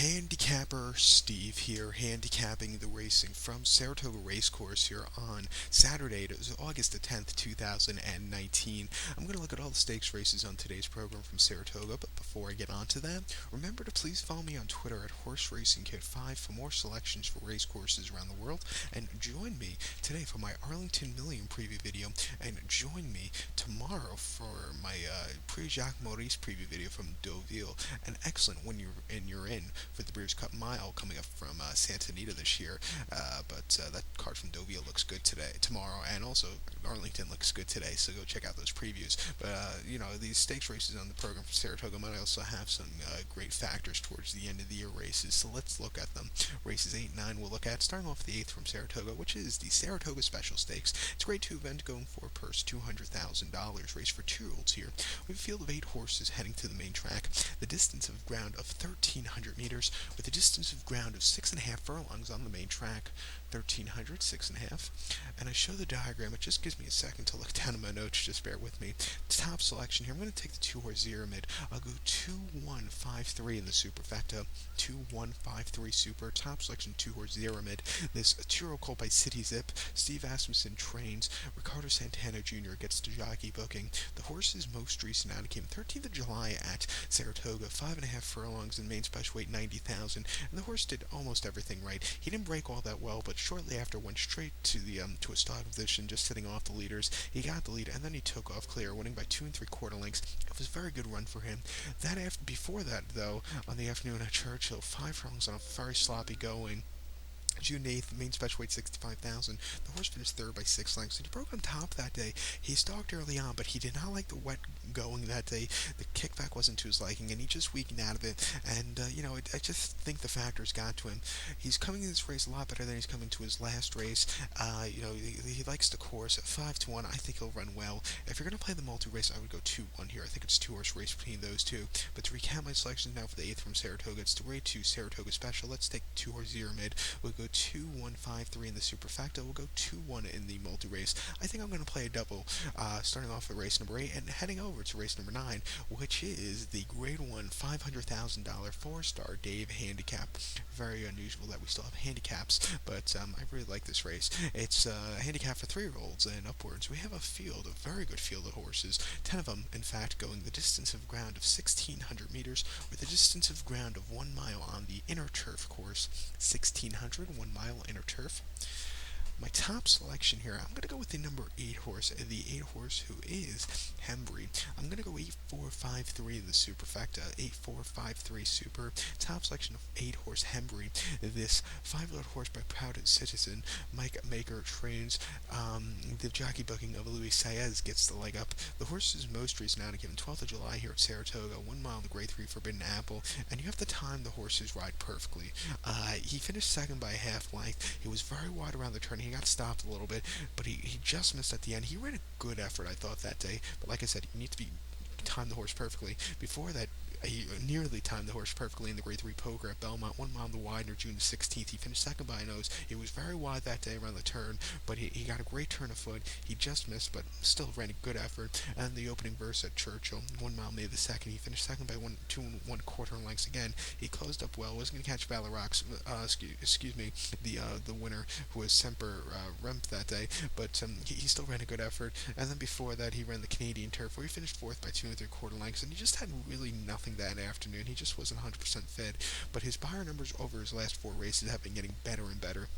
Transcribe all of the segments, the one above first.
Handicapper Steve here, handicapping the racing from Saratoga Racecourse here on Saturday. It was August the 10th, 2019. I'm going to look at all the stakes races on today's program from Saratoga, but before I get on to that, remember to please follow me on Twitter at Horse Racing Kid 5 for more selections for racecourses around the world, and join me today for my Arlington Million preview video, and join me tomorrow for my pre-Jacques Maurice preview video from Deauville. An excellent when you're in for the Breeders' Cup Mile coming up from Santa Anita this year. But that card from Deauville looks good tomorrow, and also Arlington looks good today. So go check out those previews. But these stakes races on the program for Saratoga might also have some great factors towards the end of the year races. So let's look at them. Races 8 and 9 we'll look at, starting off the 8th from Saratoga, which is the Saratoga Special Stakes. It's a grade 2 event going for a purse $200,000. Race for 2-year-olds here. We have a field of 8 horses heading to the main track. The distance of ground of 1,300 meters, with a distance of ground of 6.5 furlongs on the main track. 1,300, 6.5. And I show the diagram. It just gives me a second to look down at my notes. Just bear with me. Top selection here. I'm going to take the 2-horse Zeramid. I'll go 2-1-5-3 in the superfecta. 2-1-5-3 super. Top selection 2-horse Zeramid. This 2-year-old colt by City Zip. Steve Asmussen trains. Ricardo Santana Jr. gets the jockey booking. The horse's most recent outing came 13th of July at Saratoga. 5.5 furlongs in main special weight 90,000. And the horse did almost everything right. He didn't break all that well, but shortly after went straight to the to a start position, just sitting off the leaders. He got the lead, and then he took off clear, winning by 2 3/4 lengths. It was a very good run for him. Before that, though, on the afternoon at Churchill, 5 furlongs on a very sloppy going. June 8th, main special weight 65,000. The horse finished third by 6 lengths, and he broke on top that day. He stalked early on, but he did not like the wet going that day. The kickback wasn't to his liking, and he just weakened out of it. And, I just think the factors got to him. He's coming in this race a lot better than he's coming to his last race. He likes the course. At 5-1, I think he'll run well. If you're going to play the multi-race, I would go 2-1 here. I think it's a 2-horse race between those two. But to recap my selections now for the 8th from Saratoga, it's the grade 2 Saratoga Special. Let's take 2-horse Zeramid. We'll go 2-1-5-3 in the superfecta. We'll go 2-1 in the multi-race. I think I'm going to play a double, starting off at race number 8 and heading over to race number 9, which is the grade 1 $500,000 Fourstardave Handicap. Very unusual that we still have handicaps, but I really like this race. It's a handicap for 3-year-olds and upwards. We have a very good field of horses, 10 of them, in fact, going the distance of ground of 1,600 meters, with a distance of ground of 1 mile on the inner turf course. 1,600, 1 mile inner turf. My top selection here, I'm going to go with the number 8 horse, the 8 horse who is Hembree. I'm going to go 8-4-5-3 in the superfecta, 8-4-5-3 super. Top selection of 8 horse Hembree. This 5-year-old horse by Proud Citizen. Mike Maker trains. The jockey booking of Luis Saez gets the leg up. The horse's most recent outing given 12th of July here at Saratoga, 1 mile in the grade 3 Forbidden Apple, and you have to time the horse's ride perfectly. He finished second by a half length. He was very wide around the turn. He got stopped a little bit, but he just missed at the end. He ran a good effort, I thought, that day, but like I said, you need to time the horse perfectly. Before that, he nearly timed the horse perfectly in the grade 3 poker at Belmont, 1 mile in the Widener, June 16th. He finished second by a nose. He was very wide that day around the turn, but he got a great turn of foot. He just missed, but still ran a good effort. And the opening verse at Churchill, 1 mile May the 2nd. He finished second by 2 1/4 lengths again. He closed up well. Wasn't going to catch Valorox, the winner, who was Semper Remp that day, but he still ran a good effort. And then before that, he ran the Canadian turf, where he finished fourth by 2 3/4 lengths, and he just had really nothing that afternoon. He just wasn't 100% fit, but his Beyer numbers over his last 4 races have been getting better and better.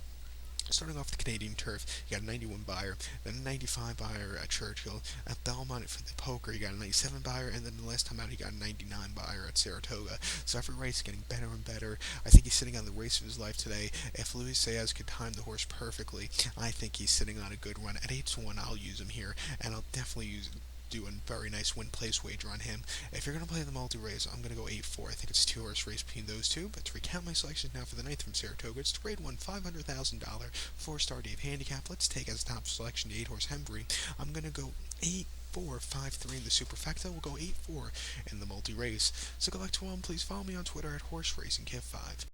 Starting off the Canadian turf, he got a 91 Beyer, then a 95 Beyer at Churchill. At Belmont for the poker, he got a 97 Beyer, and then the last time out, he got a 99 Beyer at Saratoga. So every race is getting better and better. I think he's sitting on the race of his life today. If Luis Saez could time the horse perfectly, I think he's sitting on a good run. At 8-1, I'll use him here, and I'll definitely do a very nice win-place wager on him. If you're going to play the multi-race, I'm going to go 8-4. I think it's a 2-horse race between those two. But to recount my selections now for the 9th from Saratoga, it's grade 1 $500,000 Fourstardave Handicap. Let's take as top selection the 8-horse Hembree. I'm going to go 8-4-5-3 in the superfecta. We'll go 8-4 in the multi-race. So good luck to all. Please follow me on Twitter at Horse Racing Kid 5.